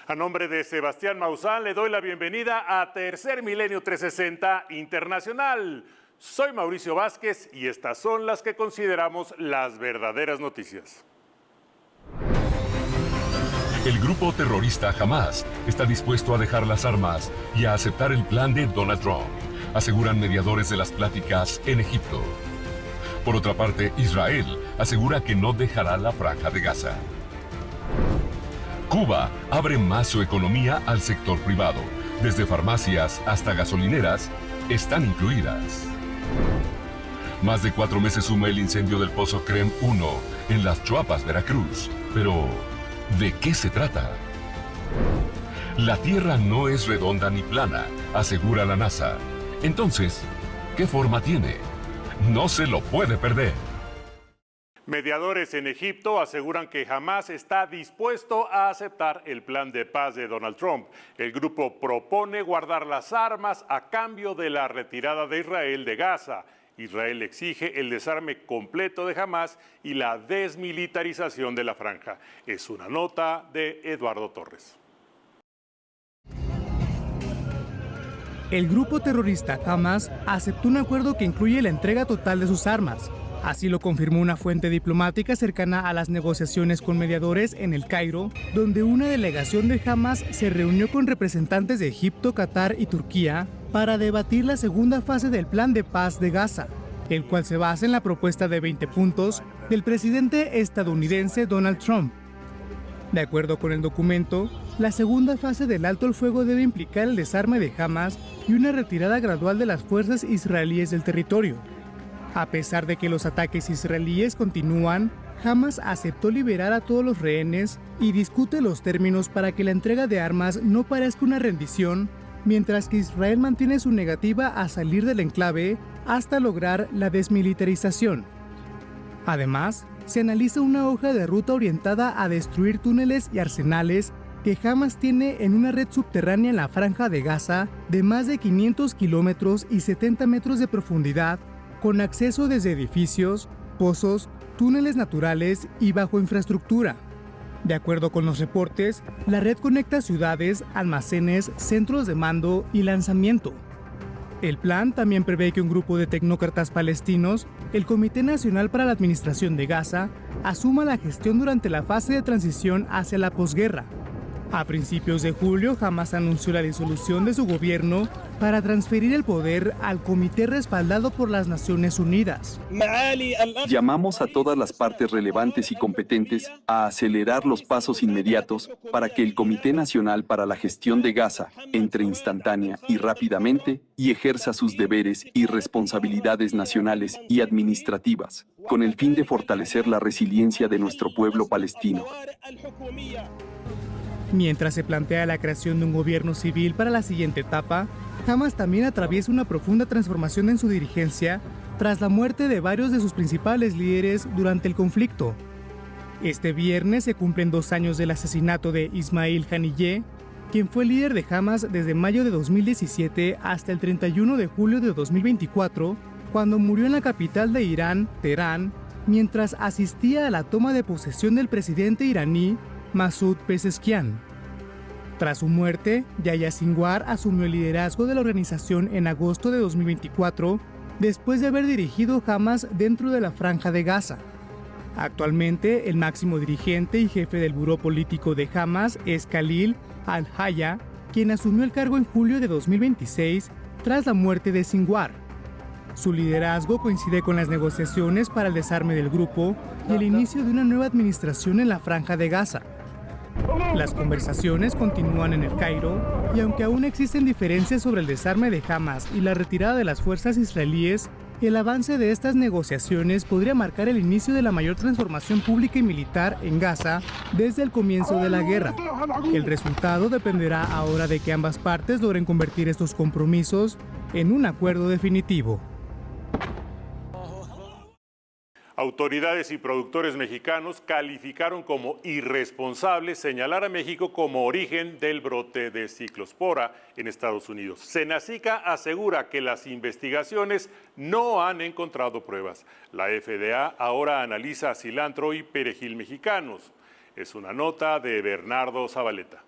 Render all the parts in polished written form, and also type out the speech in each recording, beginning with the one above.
A nombre de Sebastián Maussan, le doy la bienvenida a Tercer Milenio 360 Internacional. Soy Mauricio Vázquez y estas son las que consideramos las verdaderas noticias. El grupo terrorista Hamás está dispuesto a dejar las armas y a aceptar el plan de Donald Trump, aseguran mediadores de las pláticas en Egipto. Por otra parte, Israel asegura que no dejará la Franja de Gaza. Cuba abre más su economía al sector privado. Desde farmacias hasta gasolineras están incluidas. Más de 4 meses suma el incendio del Pozo Crem 1 en Las Chuapas, Veracruz. Pero, ¿de qué se trata? La Tierra no es redonda ni plana, asegura la NASA. Entonces, ¿qué forma tiene? No se lo puede perder. Mediadores en Egipto aseguran que Hamás está dispuesto a aceptar el plan de paz de Donald Trump. El grupo propone guardar las armas a cambio de la retirada de Israel de Gaza. Israel exige el desarme completo de Hamás y la desmilitarización de la franja. Es una nota de Eduardo Torres. El grupo terrorista Hamás aceptó un acuerdo que incluye la entrega total de sus armas. Así lo confirmó una fuente diplomática cercana a las negociaciones con mediadores en El Cairo, donde una delegación de Hamás se reunió con representantes de Egipto, Qatar y Turquía para debatir la segunda fase del plan de paz de Gaza, el cual se basa en la propuesta de 20 puntos del presidente estadounidense Donald Trump. De acuerdo con el documento, la segunda fase del alto el fuego debe implicar el desarme de Hamás y una retirada gradual de las fuerzas israelíes del territorio. A pesar de que los ataques israelíes continúan, Hamás aceptó liberar a todos los rehenes y discute los términos para que la entrega de armas no parezca una rendición, mientras que Israel mantiene su negativa a salir del enclave hasta lograr la desmilitarización. Además, se analiza una hoja de ruta orientada a destruir túneles y arsenales que Hamás tiene en una red subterránea en la Franja de Gaza de más de 500 kilómetros y 70 metros de profundidad, con acceso desde edificios, pozos, túneles naturales y bajo infraestructura. De acuerdo con los reportes, la red conecta ciudades, almacenes, centros de mando y lanzamiento. El plan también prevé que un grupo de tecnócratas palestinos, el Comité Nacional para la Administración de Gaza, asuma la gestión durante la fase de transición hacia la posguerra. A principios de julio, Hamás anunció la disolución de su gobierno para transferir el poder al comité respaldado por las Naciones Unidas. Llamamos a todas las partes relevantes y competentes a acelerar los pasos inmediatos para que el Comité Nacional para la Gestión de Gaza entre instantánea y rápidamente y ejerza sus deberes y responsabilidades nacionales y administrativas, con el fin de fortalecer la resiliencia de nuestro pueblo palestino. Mientras se plantea la creación de un gobierno civil para la siguiente etapa, Hamás también atraviesa una profunda transformación en su dirigencia tras la muerte de varios de sus principales líderes durante el conflicto. Este viernes se cumplen 2 años del asesinato de Ismail Haniyeh, quien fue líder de Hamás desde mayo de 2017 hasta el 31 de julio de 2024, cuando murió en la capital de Irán, Teherán, mientras asistía a la toma de posesión del presidente iraní Masoud Pezeshkian. Tras su muerte, Yahya Sinwar asumió el liderazgo de la organización en agosto de 2024, después de haber dirigido Hamás dentro de la Franja de Gaza. Actualmente, el máximo dirigente y jefe del buró político de Hamás es Khalil al-Haya, quien asumió el cargo en julio de 2026 tras la muerte de Sinwar. Su liderazgo coincide con las negociaciones para el desarme del grupo y el inicio de una nueva administración en la Franja de Gaza. Las conversaciones continúan en El Cairo y aunque aún existen diferencias sobre el desarme de Hamás y la retirada de las fuerzas israelíes, el avance de estas negociaciones podría marcar el inicio de la mayor transformación pública y militar en Gaza desde el comienzo de la guerra. El resultado dependerá ahora de que ambas partes logren convertir estos compromisos en un acuerdo definitivo. Autoridades y productores mexicanos calificaron como irresponsable señalar a México como origen del brote de ciclospora en Estados Unidos. Senacica asegura que las investigaciones no han encontrado pruebas. La FDA ahora analiza cilantro y perejil mexicanos. Es una nota de Bernardo Zabaleta.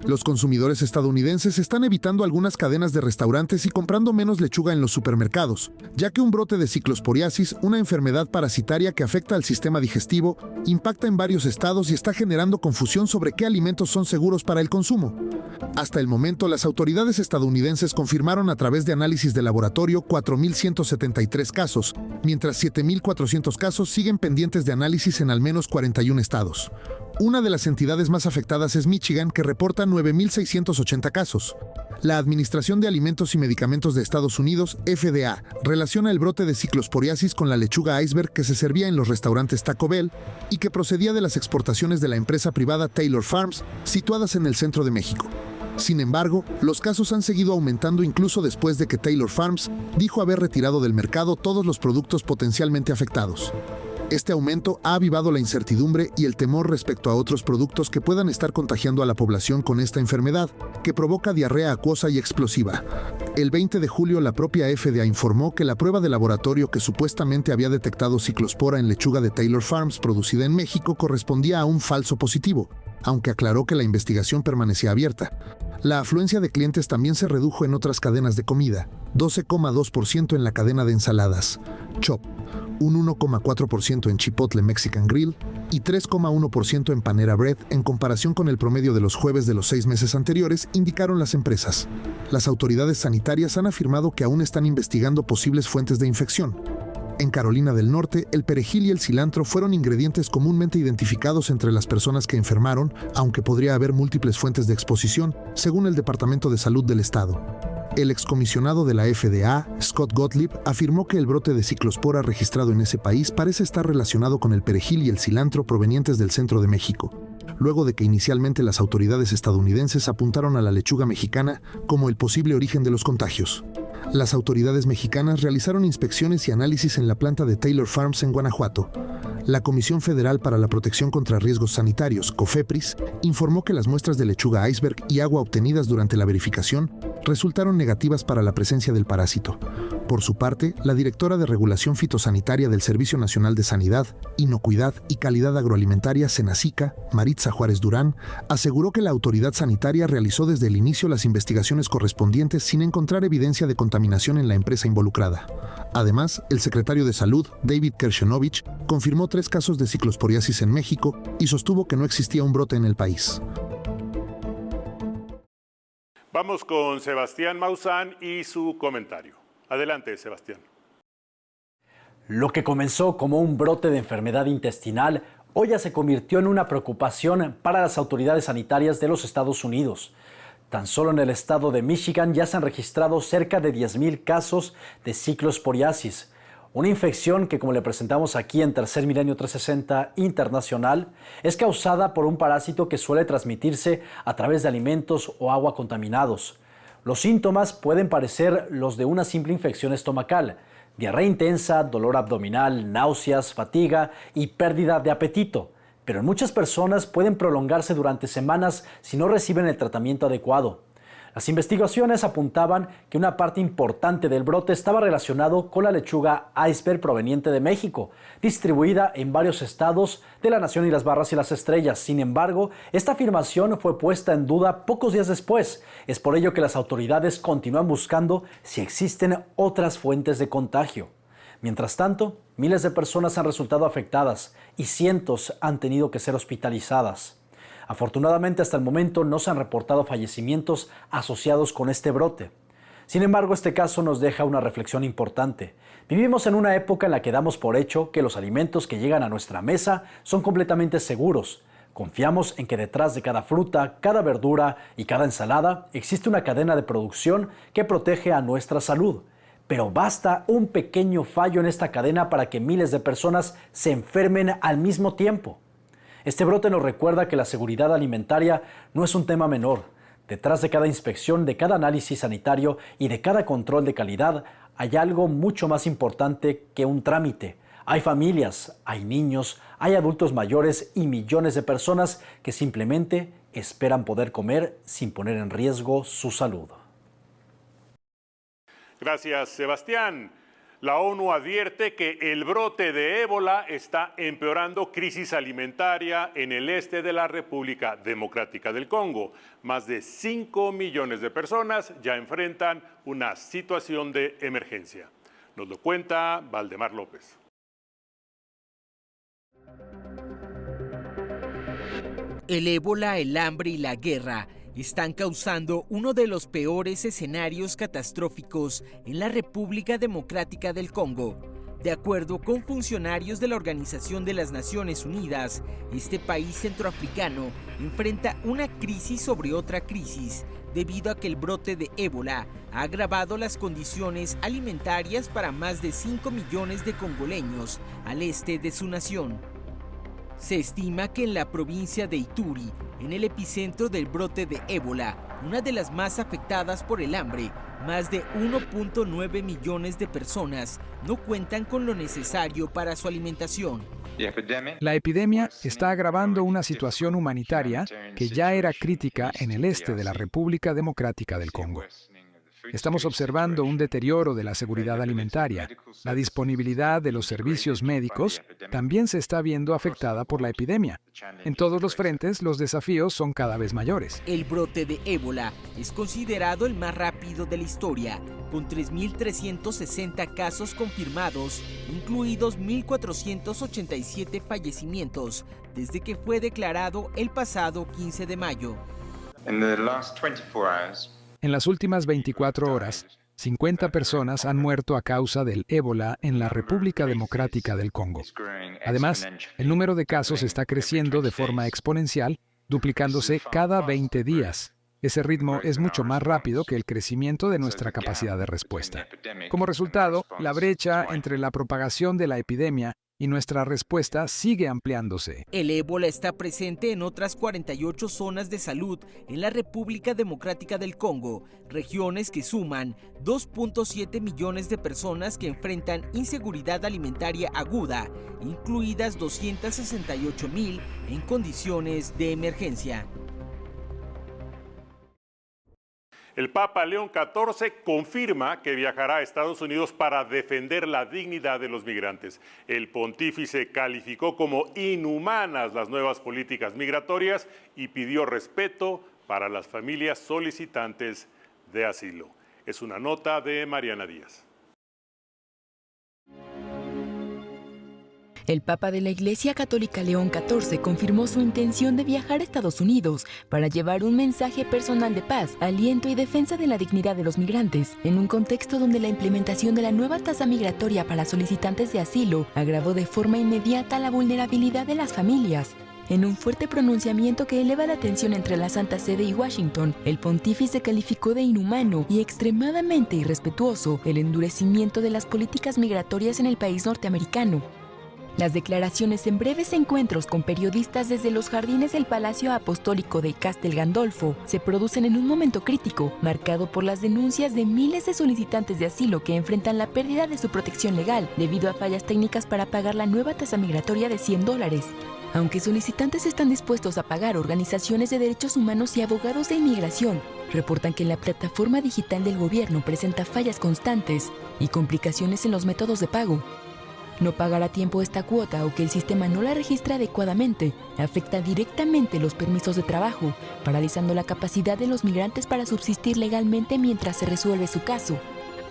Los consumidores estadounidenses están evitando algunas cadenas de restaurantes y comprando menos lechuga en los supermercados, ya que un brote de ciclosporiasis, una enfermedad parasitaria que afecta al sistema digestivo, impacta en varios estados y está generando confusión sobre qué alimentos son seguros para el consumo. Hasta el momento, las autoridades estadounidenses confirmaron a través de análisis de laboratorio 4.173 casos, mientras 7.400 casos siguen pendientes de análisis en al menos 41 estados. Una de las entidades más afectadas es Michigan, que reporta 9.680 casos. La Administración de Alimentos y Medicamentos de Estados Unidos, FDA, relaciona el brote de ciclosporiasis con la lechuga iceberg que se servía en los restaurantes Taco Bell y que procedía de las exportaciones de la empresa privada Taylor Farms, situadas en el centro de México. Sin embargo, los casos han seguido aumentando incluso después de que Taylor Farms dijo haber retirado del mercado todos los productos potencialmente afectados. Este aumento ha avivado la incertidumbre y el temor respecto a otros productos que puedan estar contagiando a la población con esta enfermedad, que provoca diarrea acuosa y explosiva. El 20 de julio, la propia FDA informó que la prueba de laboratorio que supuestamente había detectado ciclospora en lechuga de Taylor Farms producida en México correspondía a un falso positivo, aunque aclaró que la investigación permanecía abierta. La afluencia de clientes también se redujo en otras cadenas de comida, 12,2% en la cadena de ensaladas, Chop, un 1,4% en Chipotle Mexican Grill y 3,1% en Panera Bread en comparación con el promedio de los jueves de los 6 meses anteriores, indicaron las empresas. Las autoridades sanitarias han afirmado que aún están investigando posibles fuentes de infección. En Carolina del Norte, el perejil y el cilantro fueron ingredientes comúnmente identificados entre las personas que enfermaron, aunque podría haber múltiples fuentes de exposición, según el Departamento de Salud del Estado. El excomisionado de la FDA, Scott Gottlieb, afirmó que el brote de ciclospora registrado en ese país parece estar relacionado con el perejil y el cilantro provenientes del centro de México, luego de que inicialmente las autoridades estadounidenses apuntaron a la lechuga mexicana como el posible origen de los contagios. Las autoridades mexicanas realizaron inspecciones y análisis en la planta de Taylor Farms en Guanajuato. La Comisión Federal para la Protección contra Riesgos Sanitarios, COFEPRIS, informó que las muestras de lechuga iceberg y agua obtenidas durante la verificación resultaron negativas para la presencia del parásito. Por su parte, la directora de Regulación Fitosanitaria del Servicio Nacional de Sanidad, Inocuidad y Calidad Agroalimentaria, Senacica, Maritza Juárez Durán, aseguró que la autoridad sanitaria realizó desde el inicio las investigaciones correspondientes sin encontrar evidencia de contaminación en la empresa involucrada. Además, el secretario de Salud, David Kershenovich, confirmó 3 casos de ciclosporiasis en México y sostuvo que no existía un brote en el país. Vamos con Sebastián Maussan y su comentario. Adelante, Sebastián. Lo que comenzó como un brote de enfermedad intestinal hoy ya se convirtió en una preocupación para las autoridades sanitarias de los Estados Unidos. Tan solo en el estado de Michigan ya se han registrado cerca de 10,000 casos de ciclosporiasis, una infección que, como le presentamos aquí en Tercer Milenio 360 Internacional, es causada por un parásito que suele transmitirse a través de alimentos o agua contaminados. Los síntomas pueden parecer los de una simple infección estomacal: diarrea intensa, dolor abdominal, náuseas, fatiga y pérdida de apetito. Pero en muchas personas pueden prolongarse durante semanas si no reciben el tratamiento adecuado. Las investigaciones apuntaban que una parte importante del brote estaba relacionado con la lechuga iceberg proveniente de México, distribuida en varios estados de la nación y las Barras y las Estrellas. Sin embargo, esta afirmación fue puesta en duda pocos días después. Es por ello que las autoridades continúan buscando si existen otras fuentes de contagio. Mientras tanto, miles de personas han resultado afectadas y cientos han tenido que ser hospitalizadas. Afortunadamente, hasta el momento no se han reportado fallecimientos asociados con este brote. Sin embargo, este caso nos deja una reflexión importante. Vivimos en una época en la que damos por hecho que los alimentos que llegan a nuestra mesa son completamente seguros. Confiamos en que detrás de cada fruta, cada verdura y cada ensalada existe una cadena de producción que protege a nuestra salud. Pero basta un pequeño fallo en esta cadena para que miles de personas se enfermen al mismo tiempo. Este brote nos recuerda que la seguridad alimentaria no es un tema menor. Detrás de cada inspección, de cada análisis sanitario y de cada control de calidad, hay algo mucho más importante que un trámite. Hay familias, hay niños, hay adultos mayores y millones de personas que simplemente esperan poder comer sin poner en riesgo su salud. Gracias, Sebastián. La ONU advierte que el brote de ébola está empeorando crisis alimentaria en el este de la República Democrática del Congo. Más de 5 millones de personas ya enfrentan una situación de emergencia. Nos lo cuenta Valdemar López. El ébola, el hambre y la guerra están causando uno de los peores escenarios catastróficos en la República Democrática del Congo. De acuerdo con funcionarios de la Organización de las Naciones Unidas, este país centroafricano enfrenta una crisis sobre otra crisis debido a que el brote de ébola ha agravado las condiciones alimentarias para más de 5 millones de congoleños al este de su nación. Se estima que en la provincia de Ituri, en el epicentro del brote de ébola, una de las más afectadas por el hambre, más de 1.9 millones de personas no cuentan con lo necesario para su alimentación. La epidemia está agravando una situación humanitaria que ya era crítica en el este de la República Democrática del Congo. Estamos observando un deterioro de la seguridad alimentaria. La disponibilidad de los servicios médicos también se está viendo afectada por la epidemia. En todos los frentes, los desafíos son cada vez mayores. El brote de ébola es considerado el más rápido de la historia, con 3.360 casos confirmados, incluidos 1.487 fallecimientos, desde que fue declarado el pasado 15 de mayo. En las últimas 24 horas, 50 personas han muerto a causa del ébola en la República Democrática del Congo. Además, el número de casos está creciendo de forma exponencial, duplicándose cada 20 días. Ese ritmo es mucho más rápido que el crecimiento de nuestra capacidad de respuesta. Como resultado, la brecha entre la propagación de la epidemia y nuestra respuesta sigue ampliándose. El ébola está presente en otras 48 zonas de salud en la República Democrática del Congo, regiones que suman 2.7 millones de personas que enfrentan inseguridad alimentaria aguda, incluidas 268,000 en condiciones de emergencia. El Papa León XIV confirma que viajará a Estados Unidos para defender la dignidad de los migrantes. El pontífice calificó como inhumanas las nuevas políticas migratorias y pidió respeto para las familias solicitantes de asilo. Es una nota de Mariana Díaz. El Papa de la Iglesia Católica León XIV confirmó su intención de viajar a Estados Unidos para llevar un mensaje personal de paz, aliento y defensa de la dignidad de los migrantes, en un contexto donde la implementación de la nueva tasa migratoria para solicitantes de asilo agravó de forma inmediata la vulnerabilidad de las familias. En un fuerte pronunciamiento que eleva la tensión entre la Santa Sede y Washington, el pontífice calificó de inhumano y extremadamente irrespetuoso el endurecimiento de las políticas migratorias en el país norteamericano. Las declaraciones en breves encuentros con periodistas desde los jardines del Palacio Apostólico de Castel Gandolfo se producen en un momento crítico, marcado por las denuncias de miles de solicitantes de asilo que enfrentan la pérdida de su protección legal debido a fallas técnicas para pagar la nueva tasa migratoria de $100. Aunque solicitantes están dispuestos a pagar, organizaciones de derechos humanos y abogados de inmigración reportan que la plataforma digital del gobierno presenta fallas constantes y complicaciones en los métodos de pago. No pagar a tiempo esta cuota o que el sistema no la registra adecuadamente afecta directamente los permisos de trabajo, paralizando la capacidad de los migrantes para subsistir legalmente mientras se resuelve su caso.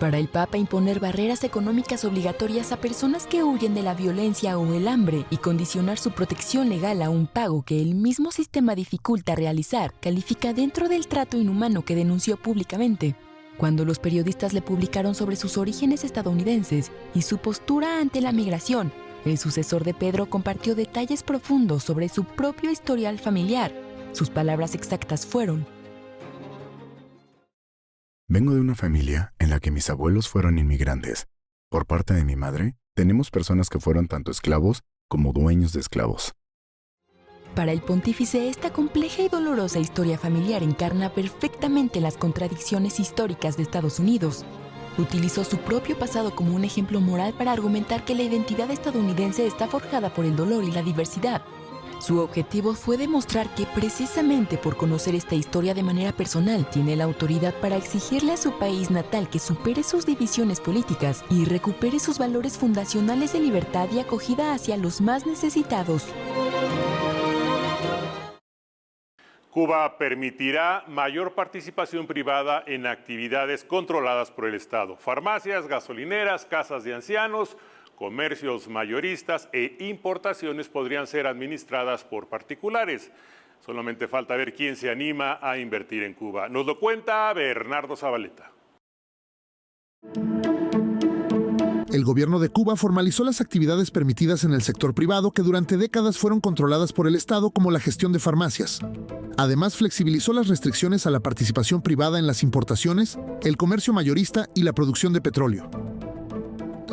Para el Papa, imponer barreras económicas obligatorias a personas que huyen de la violencia o el hambre y condicionar su protección legal a un pago que el mismo sistema dificulta realizar, califica dentro del trato inhumano que denunció públicamente. Cuando los periodistas le publicaron sobre sus orígenes estadounidenses y su postura ante la migración, el sucesor de Pedro compartió detalles profundos sobre su propio historial familiar. Sus palabras exactas fueron: vengo de una familia en la que mis abuelos fueron inmigrantes. Por parte de mi madre, tenemos personas que fueron tanto esclavos como dueños de esclavos. Para el pontífice, esta compleja y dolorosa historia familiar encarna perfectamente las contradicciones históricas de Estados Unidos. Utilizó su propio pasado como un ejemplo moral para argumentar que la identidad estadounidense está forjada por el dolor y la diversidad. Su objetivo fue demostrar que precisamente por conocer esta historia de manera personal, tiene la autoridad para exigirle a su país natal que supere sus divisiones políticas y recupere sus valores fundacionales de libertad y acogida hacia los más necesitados. Cuba permitirá mayor participación privada en actividades controladas por el Estado. Farmacias, gasolineras, casas de ancianos, comercios mayoristas e importaciones podrían ser administradas por particulares. Solamente falta ver quién se anima a invertir en Cuba. Nos lo cuenta Bernardo Zabaleta. El gobierno de Cuba formalizó las actividades permitidas en el sector privado que durante décadas fueron controladas por el Estado, como la gestión de farmacias. Además, flexibilizó las restricciones a la participación privada en las importaciones, el comercio mayorista y la producción de petróleo.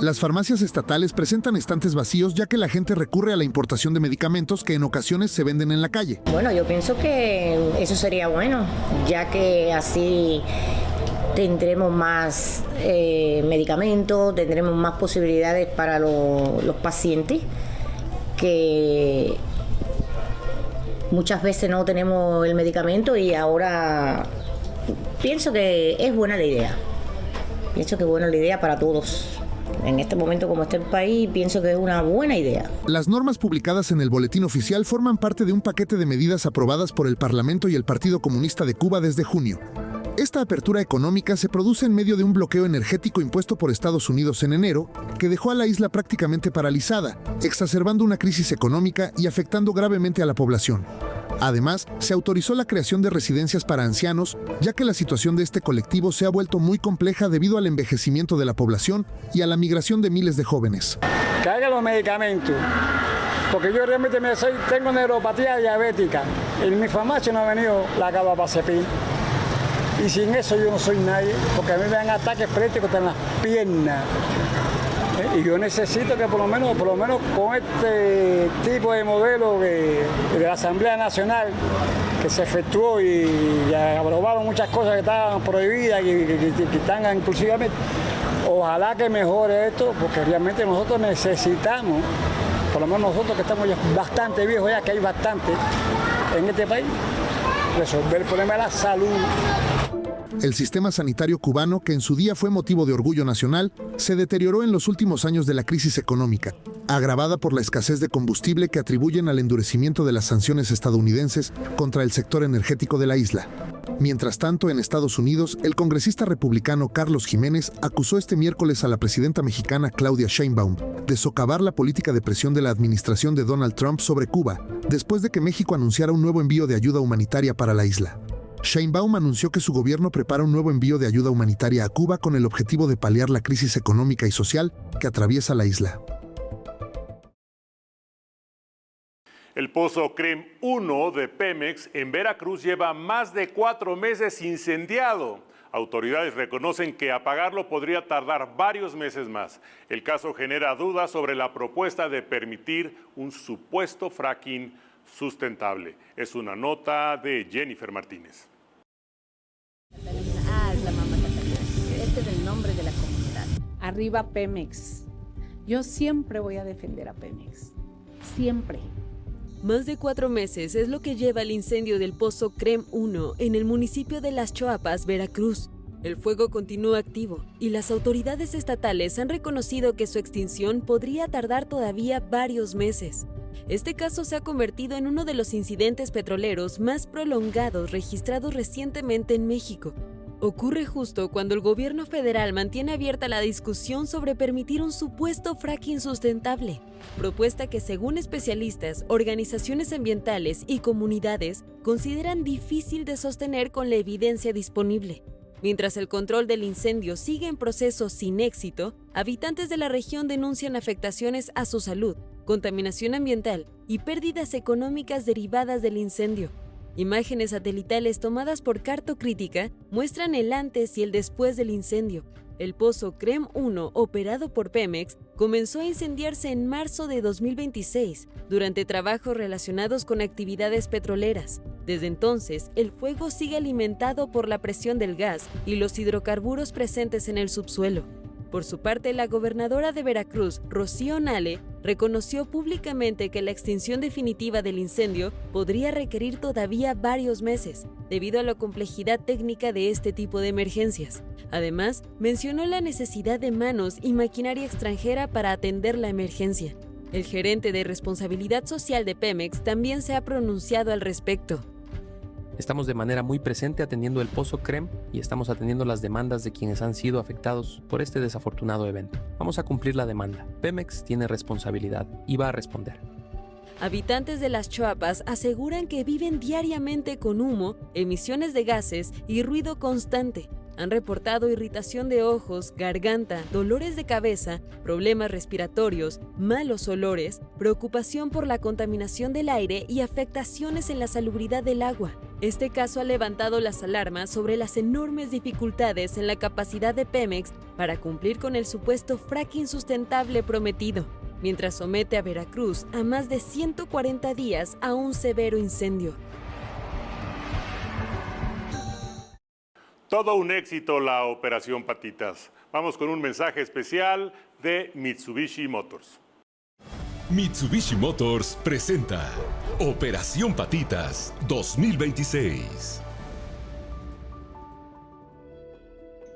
Las farmacias estatales presentan estantes vacíos ya que la gente recurre a la importación de medicamentos que en ocasiones se venden en la calle. Bueno, yo pienso que eso sería bueno, ya que así tendremos más medicamentos, tendremos más posibilidades para los pacientes, que muchas veces no tenemos el medicamento y ahora pienso que es buena la idea. Pienso que es buena la idea para todos. En este momento, como está el país, pienso que es una buena idea. Las normas publicadas en el Boletín Oficial forman parte de un paquete de medidas aprobadas por el Parlamento y el Partido Comunista de Cuba desde junio. Esta apertura económica se produce en medio de un bloqueo energético impuesto por Estados Unidos en enero, que dejó a la isla prácticamente paralizada, exacerbando una crisis económica y afectando gravemente a la población. Además, se autorizó la creación de residencias para ancianos, ya que la situación de este colectivo se ha vuelto muy compleja debido al envejecimiento de la población y a la migración de miles de jóvenes. Que hagan los medicamentos, porque yo realmente tengo neuropatía diabética. En mi farmacia no ha venido la carbamazepina. Y sin eso yo no soy nadie, porque a mí me dan ataques epilépticos en las piernas. Y yo necesito que por lo menos con este tipo de modelo de la Asamblea Nacional que se efectuó y aprobaron muchas cosas que estaban prohibidas y que están inclusivamente, ojalá que mejore esto, porque realmente nosotros necesitamos, por lo menos nosotros que estamos ya bastante viejos ya, que hay bastante en este país, resolver el problema de la salud. El sistema sanitario cubano, que en su día fue motivo de orgullo nacional, se deterioró en los últimos años de la crisis económica, agravada por la escasez de combustible que atribuyen al endurecimiento de las sanciones estadounidenses contra el sector energético de la isla. Mientras tanto, en Estados Unidos, el congresista republicano Carlos Jiménez acusó este miércoles a la presidenta mexicana Claudia Sheinbaum de socavar la política de presión de la administración de Donald Trump sobre Cuba, después de que México anunciara un nuevo envío de ayuda humanitaria para la isla. Sheinbaum anunció que su gobierno prepara un nuevo envío de ayuda humanitaria a Cuba con el objetivo de paliar la crisis económica y social que atraviesa la isla. El pozo CREM 1 de Pemex en Veracruz lleva más de 4 meses incendiado. Autoridades reconocen que apagarlo podría tardar varios meses más. El caso genera dudas sobre la propuesta de permitir un supuesto fracking sustentable. Es una nota de Jennifer Martínez. Es la mamá Catalina. Este es el nombre de la comunidad. Arriba Pemex. Yo siempre voy a defender a Pemex. Siempre. Más de 4 meses es lo que lleva el incendio del pozo CREM 1 en el municipio de Las Choapas, Veracruz. El fuego continúa activo y las autoridades estatales han reconocido que su extinción podría tardar todavía varios meses. Este caso se ha convertido en uno de los incidentes petroleros más prolongados registrados recientemente en México. Ocurre justo cuando el gobierno federal mantiene abierta la discusión sobre permitir un supuesto fracking sustentable, propuesta que según especialistas, organizaciones ambientales y comunidades consideran difícil de sostener con la evidencia disponible. Mientras el control del incendio sigue en proceso sin éxito, habitantes de la región denuncian afectaciones a su salud, contaminación ambiental y pérdidas económicas derivadas del incendio. Imágenes satelitales tomadas por Cartocrítica muestran el antes y el después del incendio. El pozo CREM 1, operado por Pemex, comenzó a incendiarse en marzo de 2026, durante trabajos relacionados con actividades petroleras. Desde entonces, el fuego sigue alimentado por la presión del gas y los hidrocarburos presentes en el subsuelo. Por su parte, la gobernadora de Veracruz, Rocío Nale, reconoció públicamente que la extinción definitiva del incendio podría requerir todavía varios meses, debido a la complejidad técnica de este tipo de emergencias. Además, mencionó la necesidad de manos y maquinaria extranjera para atender la emergencia. El gerente de responsabilidad social de Pemex también se ha pronunciado al respecto. Estamos de manera muy presente atendiendo el pozo CREM y estamos atendiendo las demandas de quienes han sido afectados por este desafortunado evento. Vamos a cumplir la demanda. Pemex tiene responsabilidad y va a responder. Habitantes de las Choapas aseguran que viven diariamente con humo, emisiones de gases y ruido constante. Han reportado irritación de ojos, garganta, dolores de cabeza, problemas respiratorios, malos olores, preocupación por la contaminación del aire y afectaciones en la salubridad del agua. Este caso ha levantado las alarmas sobre las enormes dificultades en la capacidad de Pemex para cumplir con el supuesto fracking sustentable prometido, mientras somete a Veracruz a más de 140 días a un severo incendio. Todo un éxito la Operación Patitas. Vamos con un mensaje especial de Mitsubishi Motors. Mitsubishi Motors presenta Operación Patitas 2026.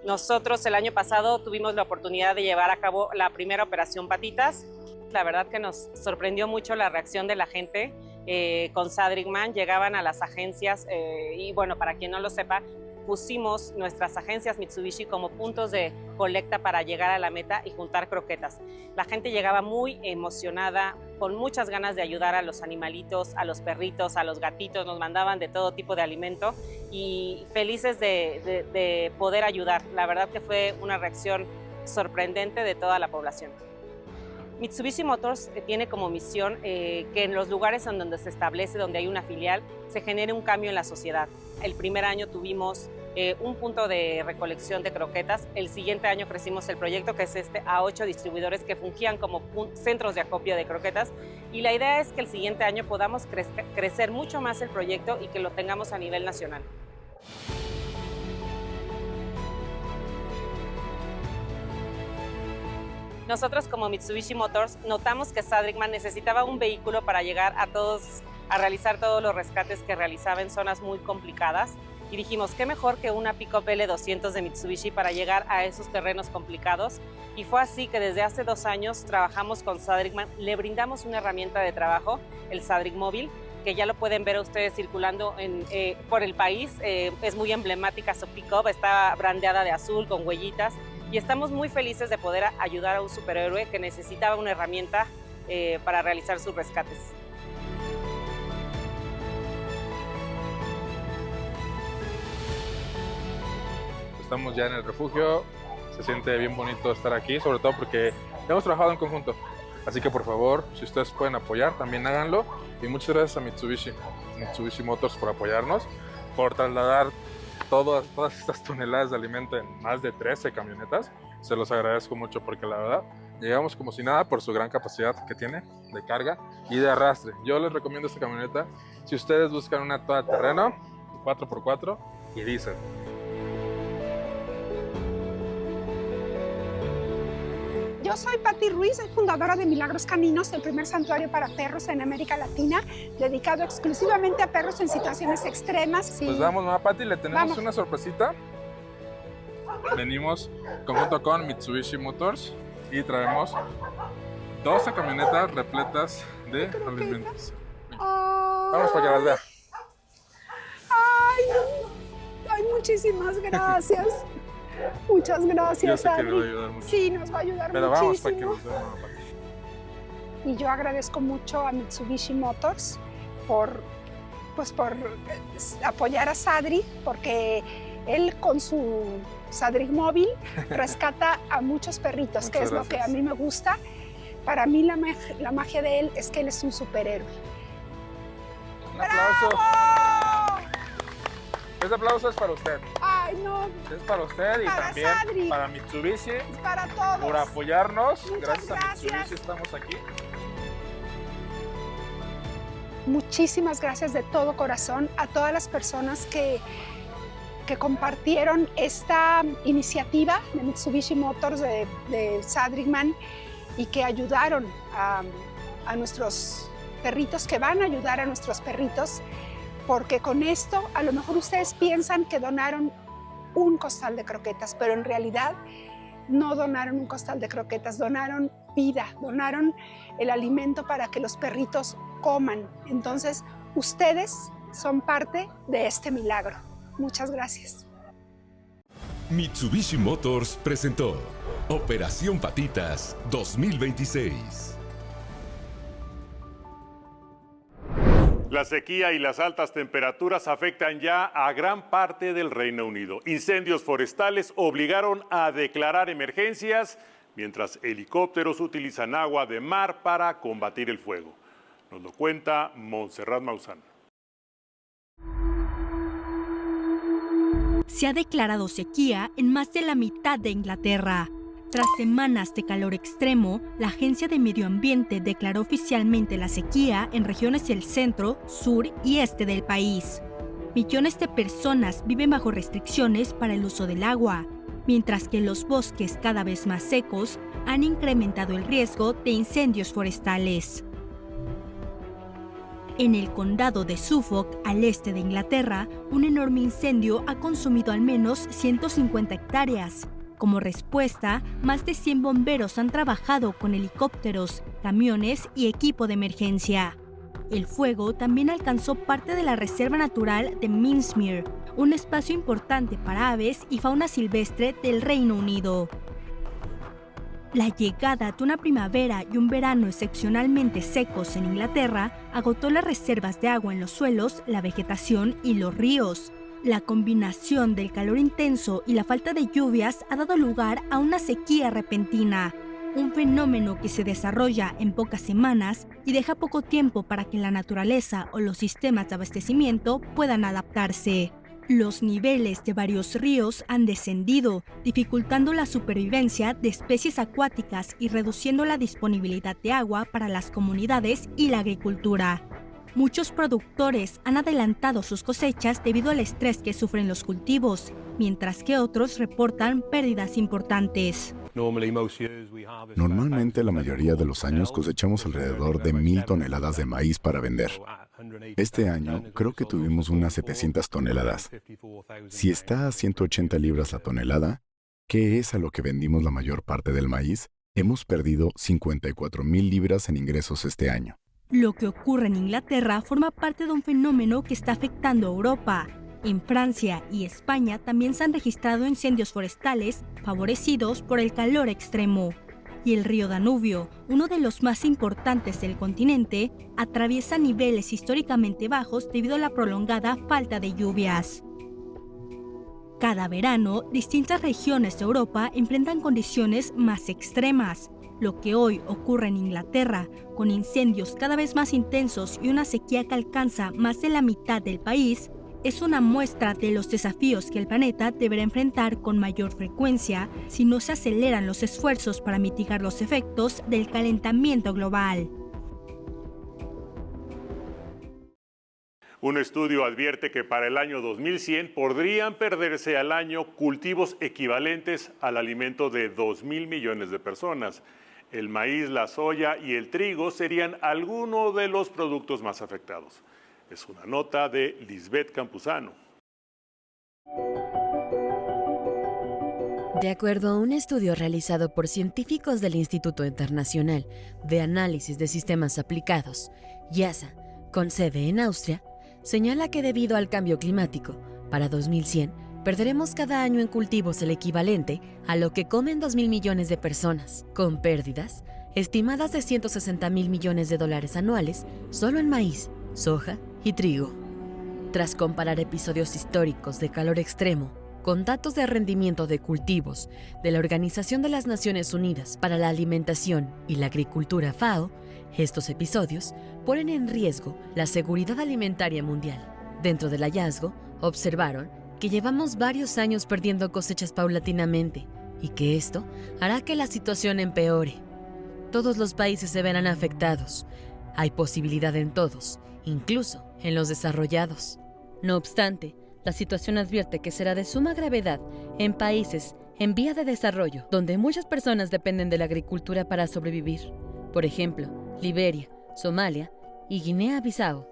Nosotros el año pasado tuvimos la oportunidad de llevar a cabo la primera Operación Patitas. La verdad que nos sorprendió mucho la reacción de la gente. Con Sadrickman llegaban a las agencias y bueno, para quien no lo sepa, pusimos nuestras agencias Mitsubishi como puntos de colecta para llegar a la meta y juntar croquetas. La gente llegaba muy emocionada, con muchas ganas de ayudar a los animalitos, a los perritos, a los gatitos, nos mandaban de todo tipo de alimento y felices de poder ayudar. La verdad que fue una reacción sorprendente de toda la población. Mitsubishi Motors tiene como misión que en los lugares en donde se establece, donde hay una filial, se genere un cambio en la sociedad. El primer año tuvimos un punto de recolección de croquetas. El siguiente año crecimos el proyecto, que es a 8 distribuidores que fungían como centros de acopio de croquetas. Y la idea es que el siguiente año podamos crecer mucho más el proyecto y que lo tengamos a nivel nacional. Nosotros como Mitsubishi Motors notamos que Sadrickman necesitaba un vehículo para llegar a realizar todos los rescates que realizaba en zonas muy complicadas y dijimos, qué mejor que una pick-up L200 de Mitsubishi para llegar a esos terrenos complicados, y fue así que desde hace 2 años trabajamos con Sadrickman, le brindamos una herramienta de trabajo, el Sadrick Móvil, que ya lo pueden ver ustedes circulando por el país. Es muy emblemática su pick-up, está brandeada de azul con huellitas y estamos muy felices de poder ayudar a un superhéroe que necesitaba una herramienta para realizar sus rescates. Estamos ya en el refugio, se siente bien bonito estar aquí, sobre todo porque hemos trabajado en conjunto. Así que por favor, si ustedes pueden apoyar, también háganlo. Y muchas gracias a Mitsubishi Motors por apoyarnos, por trasladar todas estas toneladas de alimento en más de 13 camionetas. Se los agradezco mucho porque la verdad, llegamos como si nada por su gran capacidad que tiene de carga y de arrastre. Yo les recomiendo esta camioneta si ustedes buscan una todoterreno, 4x4 y diésel. Yo soy Patti Ruiz, soy fundadora de Milagros Caninos, el primer santuario para perros en América Latina, dedicado exclusivamente a perros en situaciones extremas. Sí. Pues vamos, mamá Patti, le tenemos una sorpresita. Venimos conjunto con Mitsubishi Motors y traemos 12 camionetas repletas de alimentos. Vamos para que las vea. Ay, muchísimas gracias. Muchas gracias, yo sé Adri. que le va a ayudar mucho. Sí, nos va a ayudar pero muchísimo. Vamos para que los vea, mamá Patti. Y yo agradezco mucho a Mitsubishi Motors por apoyar a Sadri, porque él con su Sadrick Móvil rescata a muchos perritos, que es lo que a mí me gusta. Para mí la magia de él es que él es un superhéroe. Un aplauso. ¡Bravo! Este aplauso es para usted. Ay, no. Es para usted y para también Sadri. para Mitsubishi. Es para todos. Por apoyarnos. Muchas Gracias a Mitsubishi estamos aquí. Muchísimas gracias de todo corazón a todas las personas que compartieron esta iniciativa de Mitsubishi Motors de Sadrickman. y que ayudaron a nuestros perritos, que van a ayudar a nuestros perritos, porque con esto a lo mejor ustedes piensan que donaron un costal de croquetas, pero en realidad no donaron un costal de croquetas, donaron vida, donaron el alimento para que los perritos coman. Entonces, ustedes son parte de este milagro. Muchas gracias. Mitsubishi Motors presentó Operación Patitas 2026. La sequía y las altas temperaturas afectan ya a gran parte del Reino Unido. Incendios forestales obligaron a declarar emergencias, mientras helicópteros utilizan agua de mar para combatir el fuego. Nos lo cuenta Montserrat Maussan. Se ha declarado sequía en más de la mitad de Inglaterra. Tras semanas de calor extremo, la Agencia de Medio Ambiente declaró oficialmente la sequía en regiones del centro, sur y este del país. Millones de personas viven bajo restricciones para el uso del agua, mientras que los bosques cada vez más secos han incrementado el riesgo de incendios forestales. En el condado de Suffolk, al este de Inglaterra, un enorme incendio ha consumido al menos 150 hectáreas. Como respuesta, más de 100 bomberos han trabajado con helicópteros, camiones y equipo de emergencia. El fuego también alcanzó parte de la Reserva Natural de Minsmere, un espacio importante para aves y fauna silvestre del Reino Unido. La llegada de una primavera y un verano excepcionalmente secos en Inglaterra agotó las reservas de agua en los suelos, la vegetación y los ríos. La combinación del calor intenso y la falta de lluvias ha dado lugar a una sequía repentina, un fenómeno que se desarrolla en pocas semanas y deja poco tiempo para que la naturaleza o los sistemas de abastecimiento puedan adaptarse. Los niveles de varios ríos han descendido, dificultando la supervivencia de especies acuáticas y reduciendo la disponibilidad de agua para las comunidades y la agricultura. Muchos productores han adelantado sus cosechas debido al estrés que sufren los cultivos, mientras que otros reportan pérdidas importantes. Normalmente la mayoría de los años cosechamos alrededor de 1,000 toneladas de maíz para vender. Este año creo que tuvimos unas 700 toneladas. Si está a 180 libras la tonelada, que es a lo que vendimos la mayor parte del maíz, hemos perdido 54,000 libras en ingresos este año. Lo que ocurre en Inglaterra forma parte de un fenómeno que está afectando a Europa. En Francia y España también se han registrado incendios forestales favorecidos por el calor extremo. Y el río Danubio, uno de los más importantes del continente, atraviesa niveles históricamente bajos debido a la prolongada falta de lluvias. Cada verano, distintas regiones de Europa enfrentan condiciones más extremas. Lo que hoy ocurre en Inglaterra, con incendios cada vez más intensos y una sequía que alcanza más de la mitad del país, es una muestra de los desafíos que el planeta deberá enfrentar con mayor frecuencia si no se aceleran los esfuerzos para mitigar los efectos del calentamiento global. Un estudio advierte que para el año 2100 podrían perderse al año cultivos equivalentes al alimento de 2,000 millones de personas. El maíz, la soya y el trigo serían algunos de los productos más afectados. Es una nota de Lisbeth Campuzano. De acuerdo a un estudio realizado por científicos del Instituto Internacional de Análisis de Sistemas Aplicados, IASA, con sede en Austria, señala que debido al cambio climático, para 2100 perderemos cada año en cultivos el equivalente a lo que comen 2,000 millones de personas, con pérdidas estimadas de 160,000 millones de dólares anuales solo en maíz, soja y trigo. Tras comparar episodios históricos de calor extremo con datos de rendimiento de cultivos de la Organización de las Naciones Unidas para la Alimentación y la Agricultura FAO, estos episodios ponen en riesgo la seguridad alimentaria mundial. Dentro del hallazgo, observaron que llevamos varios años perdiendo cosechas paulatinamente y que esto hará que la situación empeore. Todos los países se verán afectados. Hay posibilidad en todos, incluso en los desarrollados. No obstante, la situación advierte que será de suma gravedad en países en vía de desarrollo, donde muchas personas dependen de la agricultura para sobrevivir. Por ejemplo, Liberia, Somalia y Guinea-Bissau.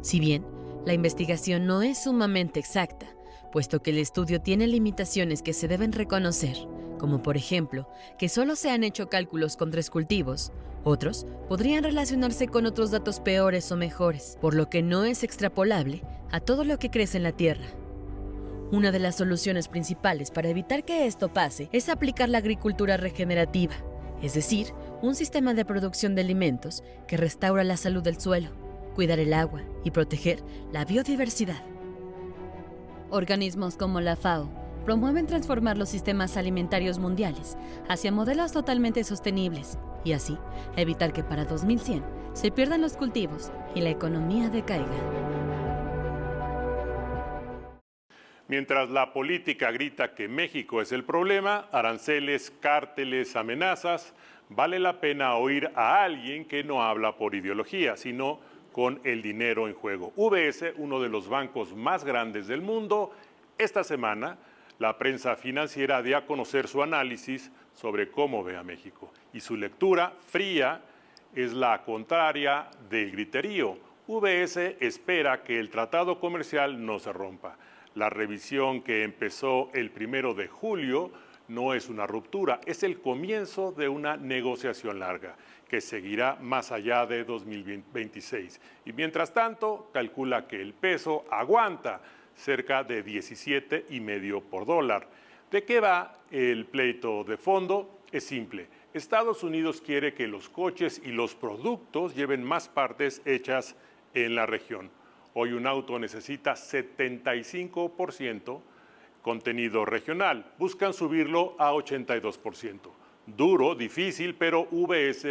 Si bien la investigación no es sumamente exacta, puesto que el estudio tiene limitaciones que se deben reconocer, como por ejemplo, que solo se han hecho cálculos con 3 cultivos, otros podrían relacionarse con otros datos peores o mejores, por lo que no es extrapolable a todo lo que crece en la tierra. Una de las soluciones principales para evitar que esto pase es aplicar la agricultura regenerativa, es decir, un sistema de producción de alimentos que restaura la salud del suelo, cuidar el agua y proteger la biodiversidad. Organismos como la FAO promueven transformar los sistemas alimentarios mundiales hacia modelos totalmente sostenibles y así evitar que para 2100 se pierdan los cultivos y la economía decaiga. Mientras la política grita que México es el problema, aranceles, cárteles, amenazas, vale la pena oír a alguien que no habla por ideología, sino con el dinero en juego. UBS, uno de los bancos más grandes del mundo, esta semana la prensa financiera dio a conocer su análisis sobre cómo ve a México. Y su lectura fría es la contraria del griterío. UBS espera que el tratado comercial no se rompa. La revisión que empezó el 1 de julio no es una ruptura, es el comienzo de una negociación larga que seguirá más allá de 2026. Y mientras tanto, calcula que el peso aguanta cerca de 17,5 por dólar. ¿De qué va el pleito de fondo? Es simple. Estados Unidos quiere que los coches y los productos lleven más partes hechas en la región. Hoy un auto necesita 75% contenido regional. Buscan subirlo a 82%. Duro, difícil, pero UBS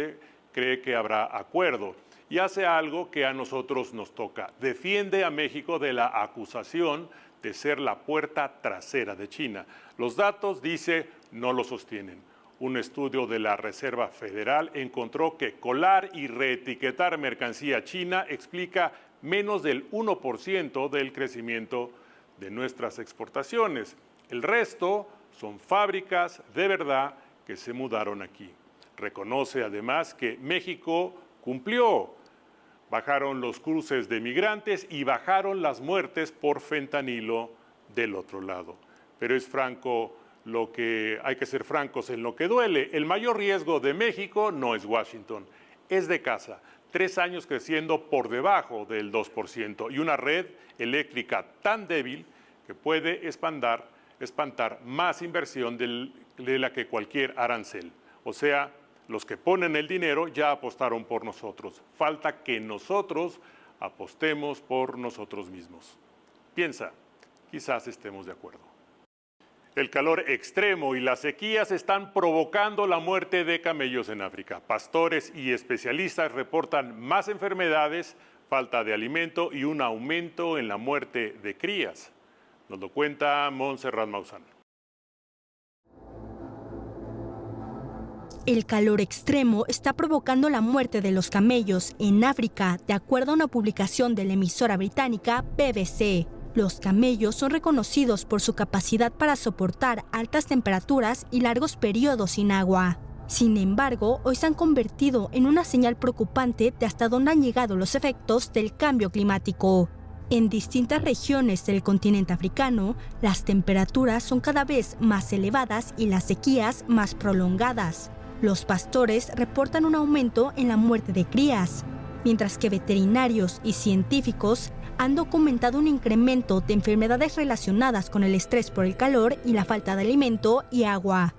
cree que habrá acuerdo y hace algo que a nosotros nos toca. Defiende a México de la acusación de ser la puerta trasera de China. Los datos, dice, no lo sostienen. Un estudio de la Reserva Federal encontró que colar y reetiquetar mercancía china explica menos del 1% del crecimiento de nuestras exportaciones. El resto son fábricas de verdad que se mudaron aquí. Reconoce además que México cumplió. Bajaron los cruces de migrantes y bajaron las muertes por fentanilo del otro lado. Pero es franco lo que hay que ser francos en lo que duele. El mayor riesgo de México no es Washington, es de casa. 3 años creciendo por debajo del 2% y una red eléctrica tan débil que puede espantar más inversión de la que cualquier arancel. O sea, los que ponen el dinero ya apostaron por nosotros. Falta que nosotros apostemos por nosotros mismos. Piensa, quizás estemos de acuerdo. El calor extremo y las sequías están provocando la muerte de camellos en África. Pastores y especialistas reportan más enfermedades, falta de alimento y un aumento en la muerte de crías. Nos lo cuenta Montserrat Maussan. El calor extremo está provocando la muerte de los camellos en África, de acuerdo a una publicación de la emisora británica BBC. Los camellos son reconocidos por su capacidad para soportar altas temperaturas y largos periodos sin agua. Sin embargo, hoy se han convertido en una señal preocupante de hasta dónde han llegado los efectos del cambio climático. En distintas regiones del continente africano, las temperaturas son cada vez más elevadas y las sequías más prolongadas. Los pastores reportan un aumento en la muerte de crías, mientras que veterinarios y científicos han documentado un incremento de enfermedades relacionadas con el estrés por el calor y la falta de alimento y agua.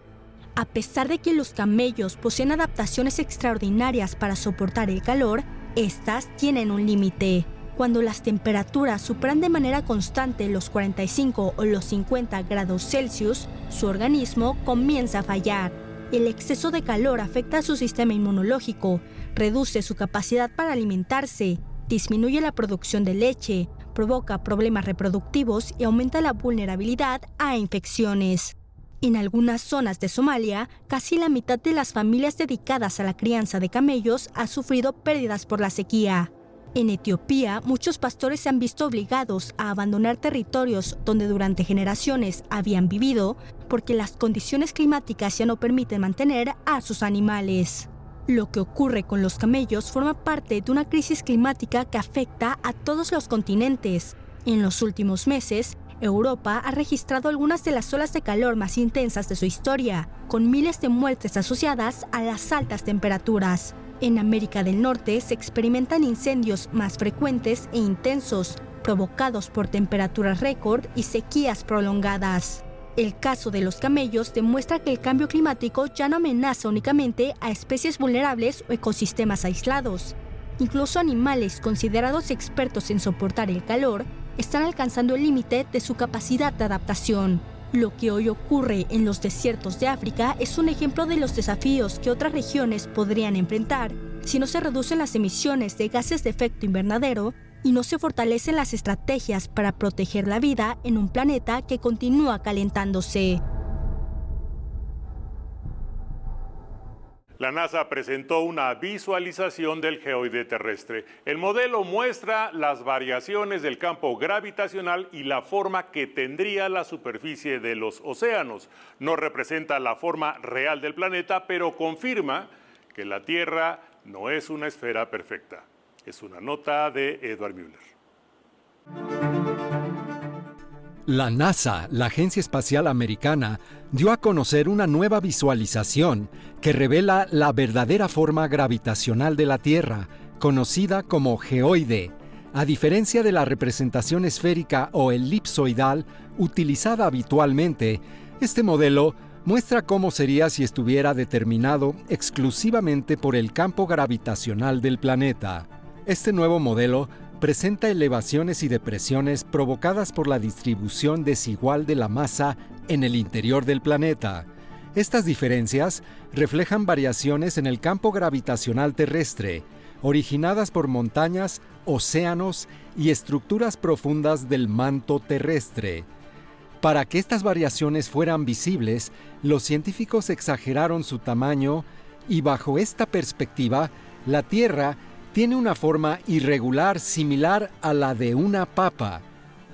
A pesar de que los camellos poseen adaptaciones extraordinarias para soportar el calor, estas tienen un límite. Cuando las temperaturas superan de manera constante los 45 o los 50 grados Celsius, su organismo comienza a fallar. El exceso de calor afecta a su sistema inmunológico, reduce su capacidad para alimentarse, disminuye la producción de leche, provoca problemas reproductivos y aumenta la vulnerabilidad a infecciones. En algunas zonas de Somalia, casi la mitad de las familias dedicadas a la crianza de camellos ha sufrido pérdidas por la sequía. En Etiopía, muchos pastores se han visto obligados a abandonar territorios donde durante generaciones habían vivido porque las condiciones climáticas ya no permiten mantener a sus animales. Lo que ocurre con los camellos forma parte de una crisis climática que afecta a todos los continentes. En los últimos meses, Europa ha registrado algunas de las olas de calor más intensas de su historia, con miles de muertes asociadas a las altas temperaturas. En América del Norte se experimentan incendios más frecuentes e intensos, provocados por temperaturas récord y sequías prolongadas. El caso de los camellos demuestra que el cambio climático ya no amenaza únicamente a especies vulnerables o ecosistemas aislados. Incluso animales considerados expertos en soportar el calor están alcanzando el límite de su capacidad de adaptación. Lo que hoy ocurre en los desiertos de África es un ejemplo de los desafíos que otras regiones podrían enfrentar si no se reducen las emisiones de gases de efecto invernadero y no se fortalecen las estrategias para proteger la vida en un planeta que continúa calentándose. La NASA presentó una visualización del geoide terrestre. El modelo muestra las variaciones del campo gravitacional y la forma que tendría la superficie de los océanos. No representa la forma real del planeta, pero confirma que la Tierra no es una esfera perfecta. Es una nota de Edward Müller. La NASA, la Agencia Espacial Americana, dio a conocer una nueva visualización que revela la verdadera forma gravitacional de la Tierra, conocida como geoide, a diferencia de la representación esférica o elipsoidal utilizada habitualmente. Este modelo muestra cómo sería si estuviera determinado exclusivamente por el campo gravitacional del planeta. Este nuevo modelo presenta elevaciones y depresiones provocadas por la distribución desigual de la masa en el interior del planeta. Estas diferencias reflejan variaciones en el campo gravitacional terrestre, originadas por montañas, océanos y estructuras profundas del manto terrestre. Para que estas variaciones fueran visibles, los científicos exageraron su tamaño y bajo esta perspectiva, la Tierra tiene una forma irregular similar a la de una papa.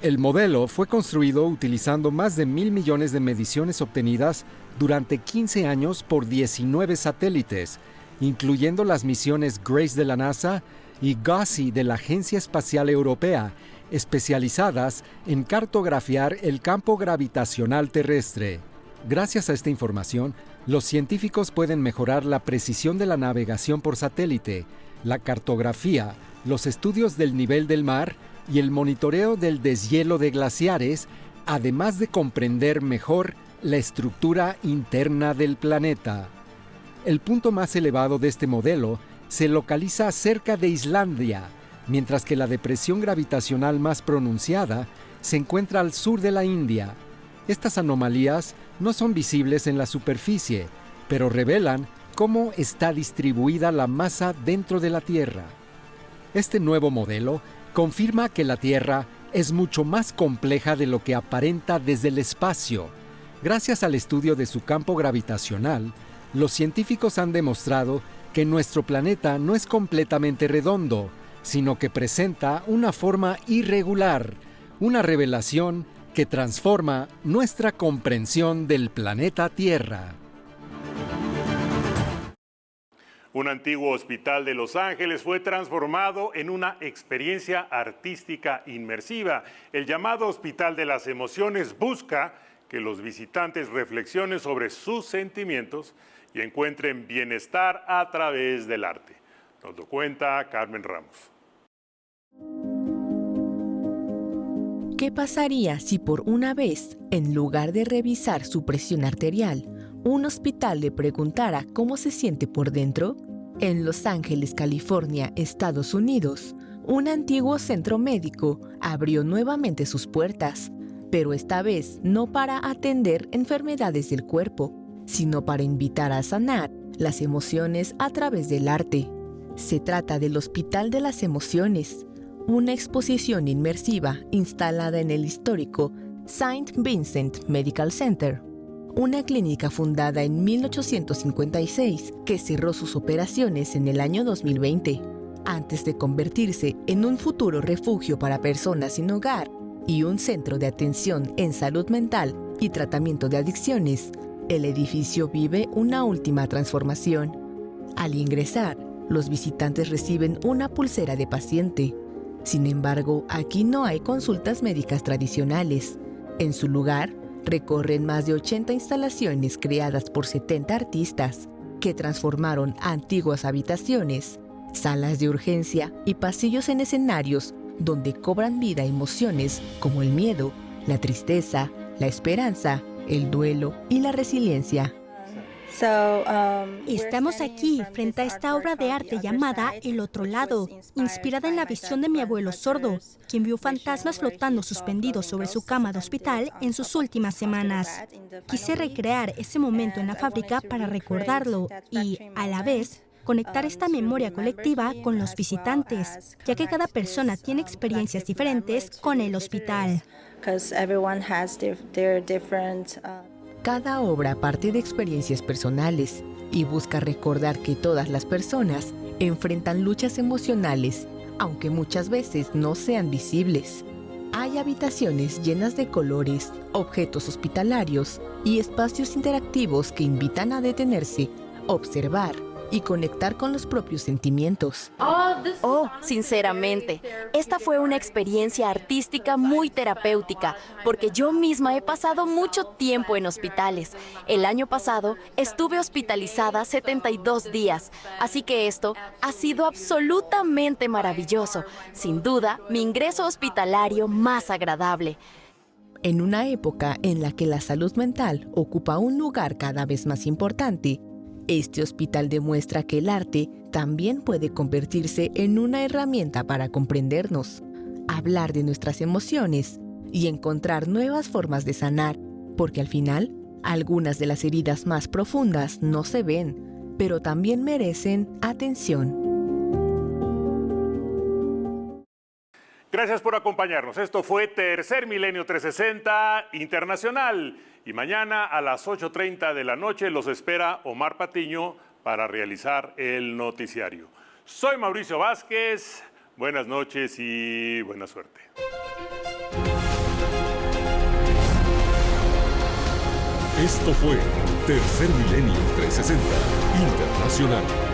El modelo fue construido utilizando más de 1.000 millones de mediciones obtenidas durante 15 años por 19 satélites, incluyendo las misiones GRACE de la NASA y GOSI de la Agencia Espacial Europea, especializadas en cartografiar el campo gravitacional terrestre. Gracias a esta información, los científicos pueden mejorar la precisión de la navegación por satélite, la cartografía, los estudios del nivel del mar y el monitoreo del deshielo de glaciares, además de comprender mejor la estructura interna del planeta. El punto más elevado de este modelo se localiza cerca de Islandia, mientras que la depresión gravitacional más pronunciada se encuentra al sur de la India. Estas anomalías no son visibles en la superficie, pero revelan cómo está distribuida la masa dentro de la Tierra. Este nuevo modelo confirma que la Tierra es mucho más compleja de lo que aparenta desde el espacio. Gracias al estudio de su campo gravitacional, los científicos han demostrado que nuestro planeta no es completamente redondo, sino que presenta una forma irregular, una revelación que transforma nuestra comprensión del planeta Tierra. Un antiguo hospital de Los Ángeles fue transformado en una experiencia artística inmersiva. El llamado Hospital de las Emociones busca que los visitantes reflexionen sobre sus sentimientos y encuentren bienestar a través del arte. Nos lo cuenta Carmen Ramos. ¿Qué pasaría si por una vez, en lugar de revisar su presión arterial, un hospital le preguntara cómo se siente por dentro? En Los Ángeles, California, Estados Unidos, un antiguo centro médico abrió nuevamente sus puertas, pero esta vez no para atender enfermedades del cuerpo, sino para invitar a sanar las emociones a través del arte. Se trata del Hospital de las Emociones, una exposición inmersiva instalada en el histórico St. Vincent Medical Center, una clínica fundada en 1856 que cerró sus operaciones en el año 2020. antes de convertirse en un futuro refugio para personas sin hogar y un centro de atención en salud mental y tratamiento de adicciones, el edificio vive una última transformación. Al ingresar, los visitantes reciben una pulsera de paciente. Sin embargo, aquí no hay consultas médicas tradicionales. En su lugar, recorren más de 80 instalaciones creadas por 70 artistas que transformaron antiguas habitaciones, salas de urgencia y pasillos en escenarios donde cobran vida emociones como el miedo, la tristeza, la esperanza, el duelo y la resiliencia. Estamos aquí frente a esta obra de arte llamada El Otro Lado, inspirada en la visión de mi abuelo sordo, quien vio fantasmas flotando suspendidos sobre su cama de hospital en sus últimas semanas. Quise recrear ese momento en la fábrica para recordarlo y, a la vez, conectar esta memoria colectiva con los visitantes, ya que cada persona tiene experiencias diferentes con el hospital. Cada obra parte de experiencias personales y busca recordar que todas las personas enfrentan luchas emocionales, aunque muchas veces no sean visibles. Hay habitaciones llenas de colores, objetos hospitalarios y espacios interactivos que invitan a detenerse, observar y conectar con los propios sentimientos. Oh, sinceramente, esta fue una experiencia artística muy terapéutica, porque yo misma he pasado mucho tiempo en hospitales. El año pasado estuve hospitalizada 72 días, así que esto ha sido absolutamente maravilloso. Sin duda, mi ingreso hospitalario más agradable. En una época en la que la salud mental ocupa un lugar cada vez más importante, este hospital demuestra que el arte también puede convertirse en una herramienta para comprendernos, hablar de nuestras emociones y encontrar nuevas formas de sanar, porque al final, algunas de las heridas más profundas no se ven, pero también merecen atención. Gracias por acompañarnos. Esto fue Tercer Milenio 360 Internacional. Y mañana a las 8:30 de la noche los espera Omar Patiño para realizar el noticiario. Soy Mauricio Vázquez. Buenas noches y buena suerte. Esto fue Tercer Milenio 360 Internacional.